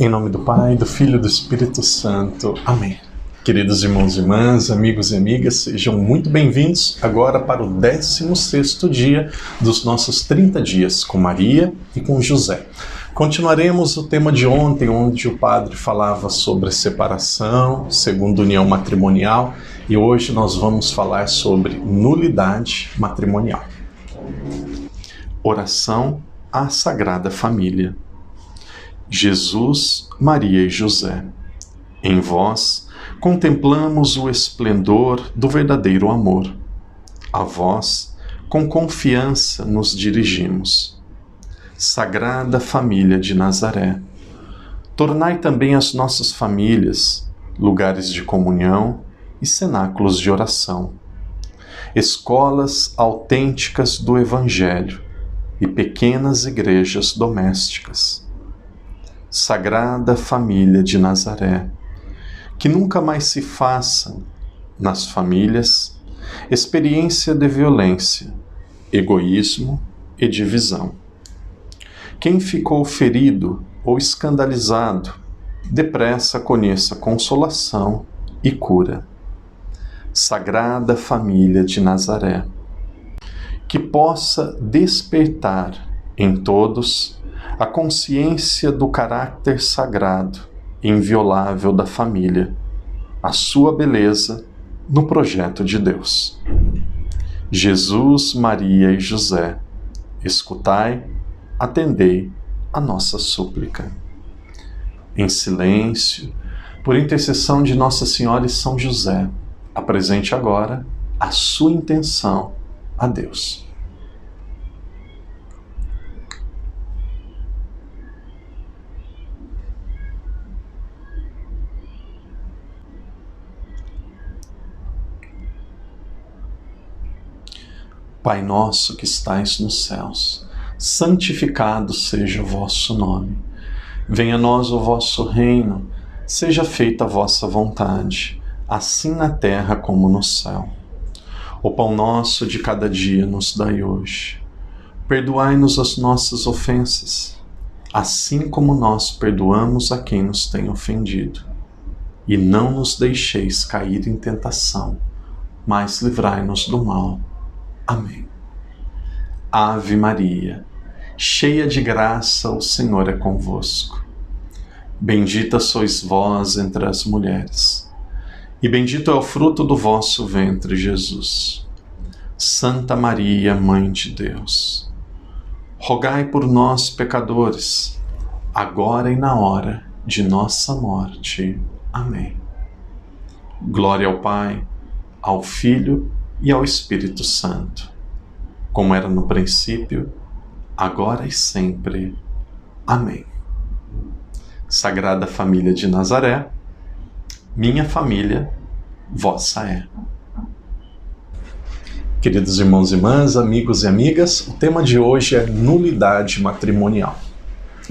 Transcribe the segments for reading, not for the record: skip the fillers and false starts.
Em nome do Pai, do Filho e do Espírito Santo. Amém. Queridos irmãos e irmãs, amigos e amigas, sejam muito bem-vindos agora para o 16º dia dos nossos 30 dias com Maria e com José. Continuaremos o tema de ontem, onde o padre falava sobre separação, segunda união matrimonial, e hoje nós vamos falar sobre nulidade matrimonial. Oração à Sagrada Família. Jesus, Maria e José, em vós contemplamos o esplendor do verdadeiro amor. A vós, com confiança, nos dirigimos. Sagrada Família de Nazaré, tornai também as nossas famílias lugares de comunhão e cenáculos de oração, escolas autênticas do Evangelho e pequenas igrejas domésticas. Sagrada Família de Nazaré, que nunca mais se façam nas famílias experiência de violência, egoísmo e divisão. Quem ficou ferido ou escandalizado, depressa conheça consolação e cura. Sagrada Família de Nazaré, que possa despertar em todos a consciência do caráter sagrado e inviolável da família, a sua beleza no projeto de Deus. Jesus, Maria e José, escutai, atendei a nossa súplica. Em silêncio, por intercessão de Nossa Senhora e São José, apresente agora a sua intenção a Deus. Pai nosso que estais nos céus, santificado seja o vosso nome. Venha a nós o vosso reino, seja feita a vossa vontade, assim na terra como no céu. O pão nosso de cada dia nos dai hoje. Perdoai-nos as nossas ofensas, assim como nós perdoamos a quem nos tem ofendido. E não nos deixeis cair em tentação, mas livrai-nos do mal. Amém. Ave Maria, cheia de graça, o Senhor é convosco. Bendita sois vós entre as mulheres, e bendito é o fruto do vosso ventre, Jesus. Santa Maria, Mãe de Deus, rogai por nós, pecadores, agora e na hora de nossa morte. Amém. Glória ao Pai, ao Filho e ao Espírito Santo, como era no princípio, agora e sempre. Amém. Sagrada Família de Nazaré, minha família, vossa é. Queridos irmãos e irmãs, amigos e amigas, o tema de hoje é nulidade matrimonial.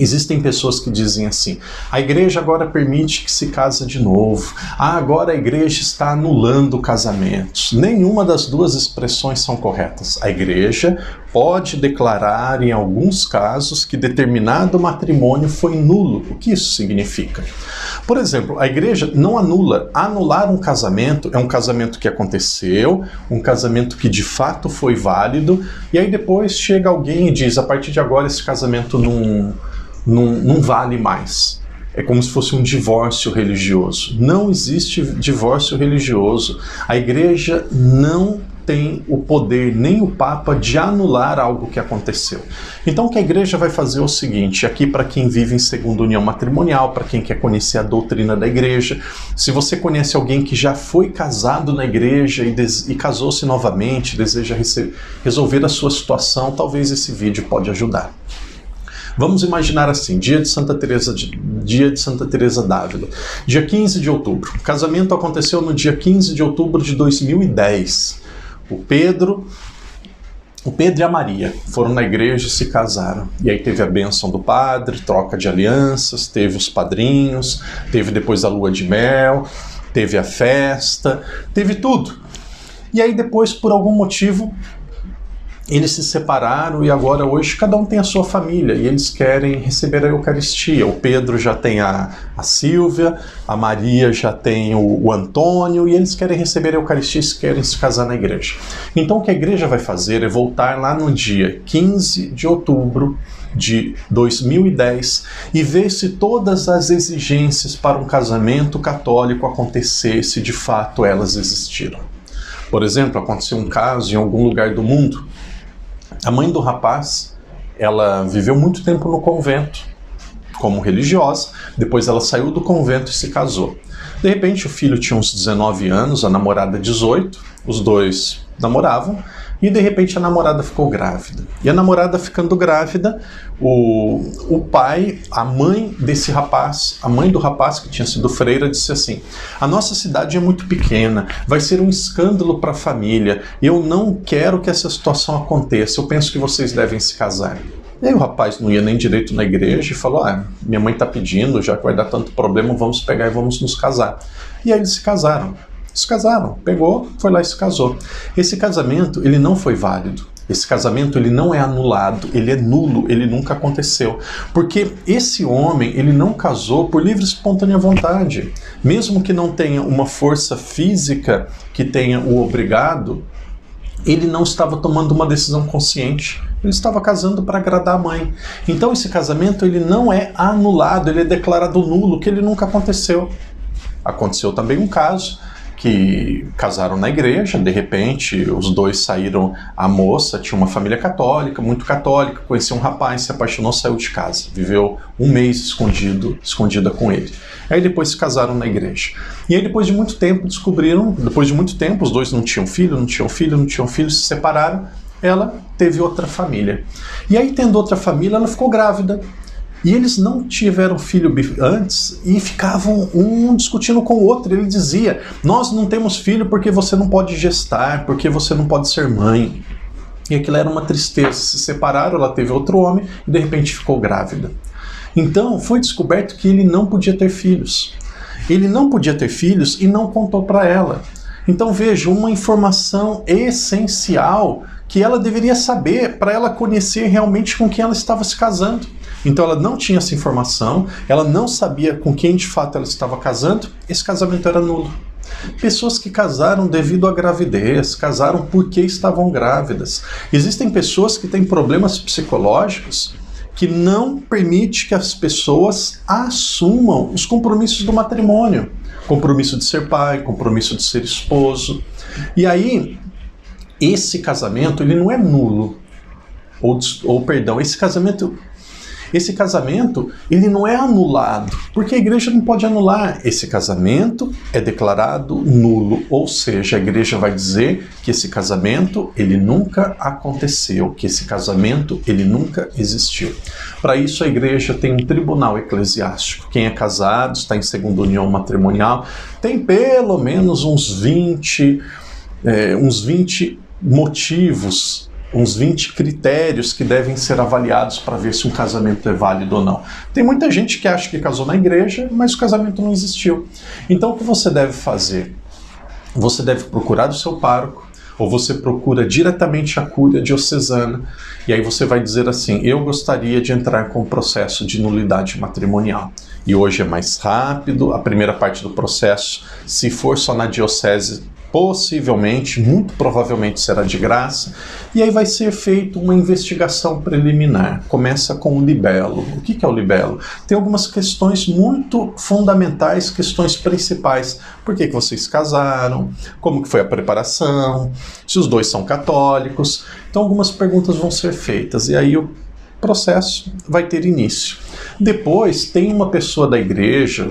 Existem pessoas que dizem assim: a igreja agora permite que se case de novo. Agora a igreja está anulando casamentos. Nenhuma das duas expressões são corretas. A igreja pode declarar em alguns casos que determinado matrimônio foi nulo. O que isso significa? Por exemplo, a igreja não anula. Anular um casamento é um casamento que aconteceu, um casamento que de fato foi válido, e aí depois chega alguém e diz: a partir de agora esse casamento não vale mais. É como se fosse um divórcio religioso. Não existe divórcio religioso. A igreja não tem o poder, nem o Papa, de anular algo que aconteceu. Então o que a igreja vai fazer é o seguinte, aqui para quem vive em segunda união matrimonial, para quem quer conhecer a doutrina da igreja, se você conhece alguém que já foi casado na igreja e casou-se novamente, deseja resolver a sua situação, talvez esse vídeo pode ajudar. Vamos imaginar assim, dia de Santa Teresa d'Ávila, dia 15 de outubro. O casamento aconteceu no dia 15 de outubro de 2010. O Pedro e a Maria foram na igreja e se casaram. E aí teve a bênção do padre, troca de alianças, teve os padrinhos, teve depois a lua de mel, teve a festa, teve tudo. E aí depois, por algum motivo, eles se separaram e agora hoje cada um tem a sua família e eles querem receber a Eucaristia. O Pedro já tem a Silvia, a Maria já tem o Antônio e eles querem receber a Eucaristia e querem se casar na igreja. Então o que a igreja vai fazer é voltar lá no dia 15 de outubro de 2010 e ver se todas as exigências para um casamento católico acontecer, se de fato elas existiram. Por exemplo, aconteceu um caso em algum lugar do mundo. A mãe do rapaz, ela viveu muito tempo no convento, como religiosa, depois ela saiu do convento e se casou. De repente o filho tinha uns 19 anos, a namorada 18, os dois namoravam, e de repente a namorada ficou grávida. E a namorada ficando grávida, o pai, a mãe desse rapaz, a mãe do rapaz que tinha sido freira, disse assim: a nossa cidade é muito pequena, vai ser um escândalo para a família, eu não quero que essa situação aconteça, eu penso que vocês devem se casar. E aí o rapaz não ia nem direito na igreja e falou: minha mãe está pedindo, já que vai dar tanto problema, vamos pegar e vamos nos casar. E aí eles se casaram. Pegou, foi lá e se casou. Esse casamento, ele não foi válido. Esse casamento, ele não é anulado, ele é nulo, ele nunca aconteceu. Porque esse homem, ele não casou por livre e espontânea vontade. Mesmo que não tenha uma força física que tenha o obrigado, ele não estava tomando uma decisão consciente. Ele estava casando para agradar a mãe. Então esse casamento, ele não é anulado, ele é declarado nulo, que ele nunca aconteceu. Aconteceu também um caso que casaram na igreja, de repente os dois saíram, a moça tinha uma família católica, muito católica, conheceu um rapaz, se apaixonou, saiu de casa, viveu um mês escondida com ele. Aí depois se casaram na igreja. E aí depois de muito tempo descobriram, os dois não tinham filho, se separaram, ela teve outra família. E aí tendo outra família, ela ficou grávida. E eles não tiveram filho antes e ficavam um discutindo com o outro. Ele dizia: nós não temos filho porque você não pode gestar, porque você não pode ser mãe. E aquilo era uma tristeza. Se separaram, ela teve outro homem e de repente ficou grávida. Então foi descoberto que ele não podia ter filhos. Ele não podia ter filhos e não contou para ela. Então veja, uma informação essencial que ela deveria saber para ela conhecer realmente com quem ela estava se casando. Então ela não tinha essa informação, ela não sabia com quem de fato ela estava casando, esse casamento era nulo. Pessoas que casaram devido à gravidez, casaram porque estavam grávidas. Existem pessoas que têm problemas psicológicos que não permite que as pessoas assumam os compromissos do matrimônio. Compromisso de ser pai, compromisso de ser esposo. E aí, esse casamento, ele não é nulo. Esse casamento, ele não é anulado, porque a igreja não pode anular. Esse casamento é declarado nulo, ou seja, a igreja vai dizer que esse casamento, ele nunca aconteceu, que esse casamento, ele nunca existiu. Para isso, a igreja tem um tribunal eclesiástico. Quem é casado, está em segunda união matrimonial, tem pelo menos uns 20 motivos, uns 20 critérios que devem ser avaliados para ver se um casamento é válido ou não. Tem muita gente que acha que casou na igreja, mas o casamento não existiu. Então o que você deve fazer? Você deve procurar o seu pároco, ou você procura diretamente a cúria diocesana, e aí você vai dizer assim: eu gostaria de entrar com o processo de nulidade matrimonial. E hoje é mais rápido, a primeira parte do processo, se for só na diocese, possivelmente, muito provavelmente será de graça, e aí vai ser feita uma investigação preliminar. Começa com o libelo. O que é o libelo? Tem algumas questões muito fundamentais, questões principais. Por que vocês casaram? Como que foi a preparação? Se os dois são católicos? Então algumas perguntas vão ser feitas, e aí o processo vai ter início. Depois tem uma pessoa da igreja,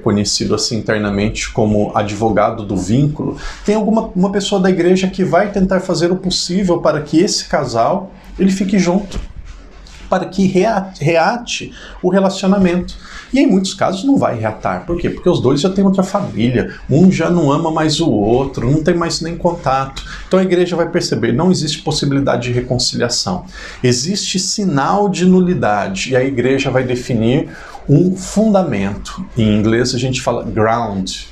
conhecido assim internamente como advogado do vínculo, tem uma pessoa da igreja que vai tentar fazer o possível para que esse casal ele fique junto, para que reate o relacionamento. E em muitos casos não vai reatar. Por quê? Porque os dois já têm outra família, um já não ama mais o outro, não tem mais nem contato. Então a igreja vai perceber, não existe possibilidade de reconciliação. Existe sinal de nulidade, e a igreja vai definir um fundamento. Em inglês a gente fala ground.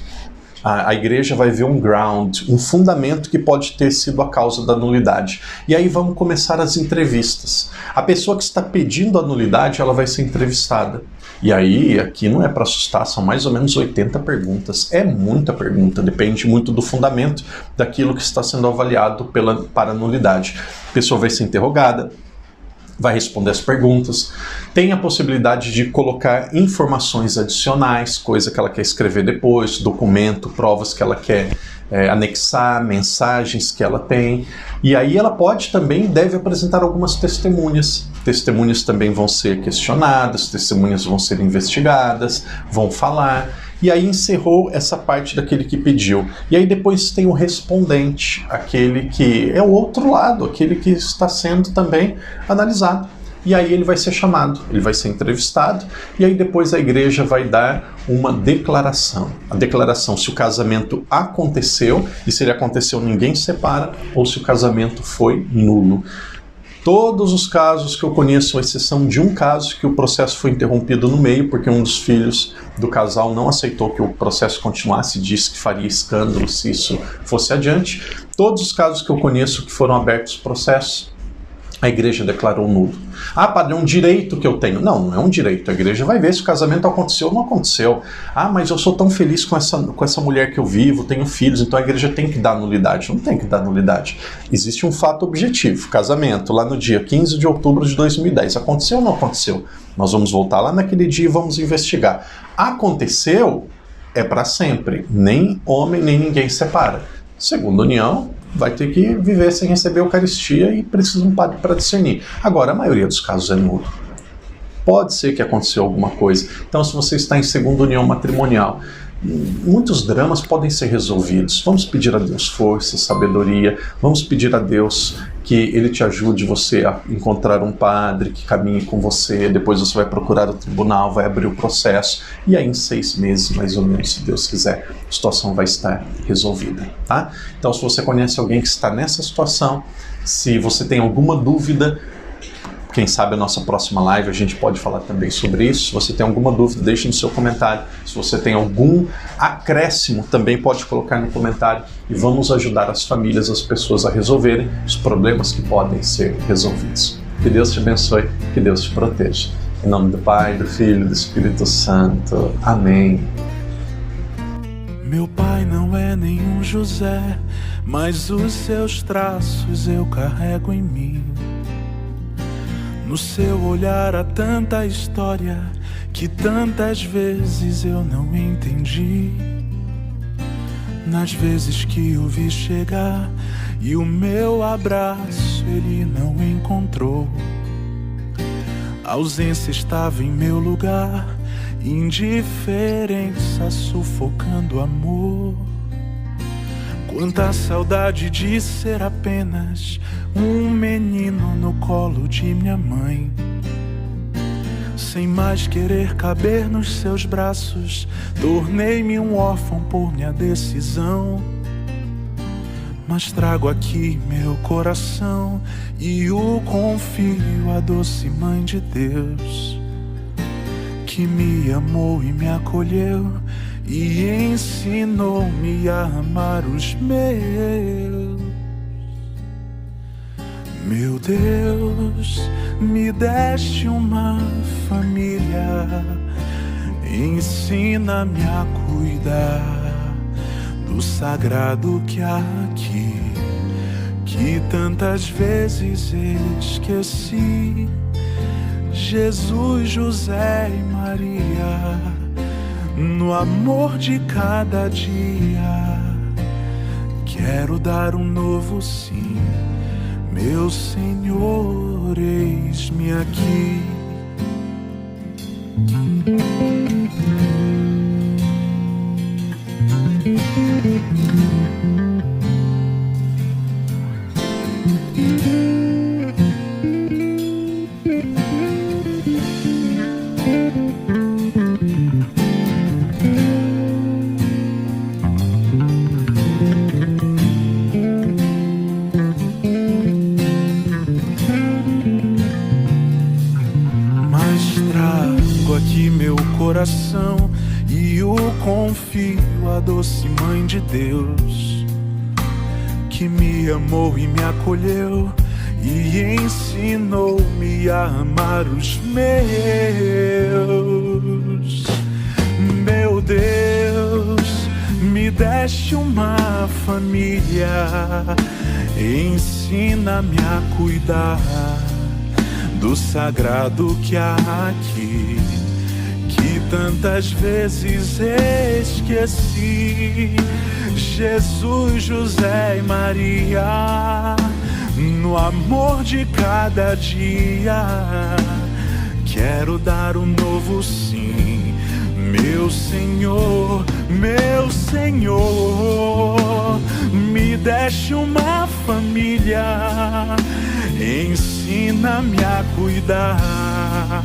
A igreja vai ver um ground, um fundamento que pode ter sido a causa da nulidade. E aí vão começar as entrevistas. A pessoa que está pedindo a nulidade, ela vai ser entrevistada. E aí, aqui não é para assustar, são mais ou menos 80 perguntas. É muita pergunta, depende muito do fundamento daquilo que está sendo avaliado para a nulidade. A pessoa vai ser interrogada, vai responder as perguntas, tem a possibilidade de colocar informações adicionais, coisa que ela quer escrever depois, documento, provas que ela quer anexar, mensagens que ela tem. E aí ela deve apresentar algumas testemunhas. Testemunhas também vão ser questionadas, testemunhas vão ser investigadas, vão falar. E aí encerrou essa parte daquele que pediu. E aí depois tem o respondente, aquele que é o outro lado, aquele que está sendo também analisado. E aí ele vai ser chamado, ele vai ser entrevistado, e aí depois a igreja vai dar uma declaração. A declaração se o casamento aconteceu, e se ele aconteceu ninguém separa, ou se o casamento foi nulo. Todos os casos que eu conheço, à exceção de um caso que o processo foi interrompido no meio, porque um dos filhos do casal não aceitou que o processo continuasse e disse que faria escândalo se isso fosse adiante. Todos os casos que eu conheço que foram abertos processos, a igreja declarou nulo. Ah, padre, é um direito que eu tenho. Não, não é um direito. A igreja vai ver se o casamento aconteceu ou não aconteceu. Ah, mas eu sou tão feliz com essa mulher que eu vivo, tenho filhos, então a igreja tem que dar nulidade. Não tem que dar nulidade. Existe um fato objetivo. Casamento, lá no dia 15 de outubro de 2010. Aconteceu ou não aconteceu? Nós vamos voltar lá naquele dia e vamos investigar. Aconteceu, é para sempre. Nem homem, nem ninguém separa. Segunda união, vai ter que viver sem receber a Eucaristia e precisa um padre para discernir. Agora, a maioria dos casos é nulo. Pode ser que aconteceu alguma coisa. Então, se você está em segunda união matrimonial, muitos dramas podem ser resolvidos. Vamos pedir a Deus força, sabedoria. Vamos pedir a Deus que Ele te ajude você a encontrar um padre que caminhe com você. Depois você vai procurar o tribunal, vai abrir o processo. E aí em 6 meses, mais ou menos, se Deus quiser, a situação vai estar resolvida, tá? Então, se você conhece alguém que está nessa situação, se você tem alguma dúvida, quem sabe a nossa próxima live a gente pode falar também sobre isso. Se você tem alguma dúvida, deixe no seu comentário. Se você tem algum acréscimo, também pode colocar no comentário e vamos ajudar as famílias, as pessoas a resolverem os problemas que podem ser resolvidos. Que Deus te abençoe, que Deus te proteja. Em nome do Pai, do Filho e do Espírito Santo. Amém. Meu pai não é nenhum José, mas os seus traços eu carrego em mim. No seu olhar há tanta história que tantas vezes eu não entendi. Nas vezes que o vi chegar e o meu abraço ele não encontrou. A ausência estava em meu lugar, indiferença sufocando amor. Quanta saudade de ser apenas um menino no colo de minha mãe. Sem mais querer caber nos seus braços, tornei-me um órfão por minha decisão. Mas trago aqui meu coração e o confio à doce Mãe de Deus, que me amou e me acolheu e ensinou-me a amar os meus. Meu Deus, me deste uma família, ensina-me a cuidar do sagrado que há aqui, que tantas vezes esqueci. Jesus, José e Maria, no amor de cada dia, quero dar um novo sim. Meu Senhor, eis-me aqui. Coração e o confio à doce Mãe de Deus, que me amou e me acolheu e ensinou-me a amar os meus. Meu Deus, me deste uma família, ensina-me a cuidar do sagrado que há aqui, que tantas vezes esqueci. Jesus, José e Maria, no amor de cada dia, quero dar um novo sim. Meu Senhor, me deste uma família, ensina-me a cuidar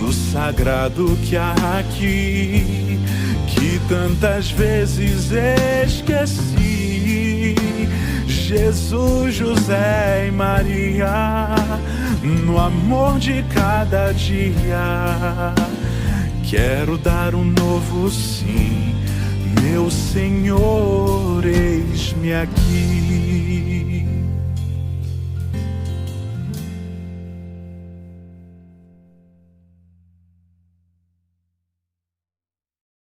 do sagrado que há aqui, que tantas vezes esqueci. Jesus, José e Maria, no amor de cada dia, quero dar um novo sim. Meu Senhor, eis-me aqui.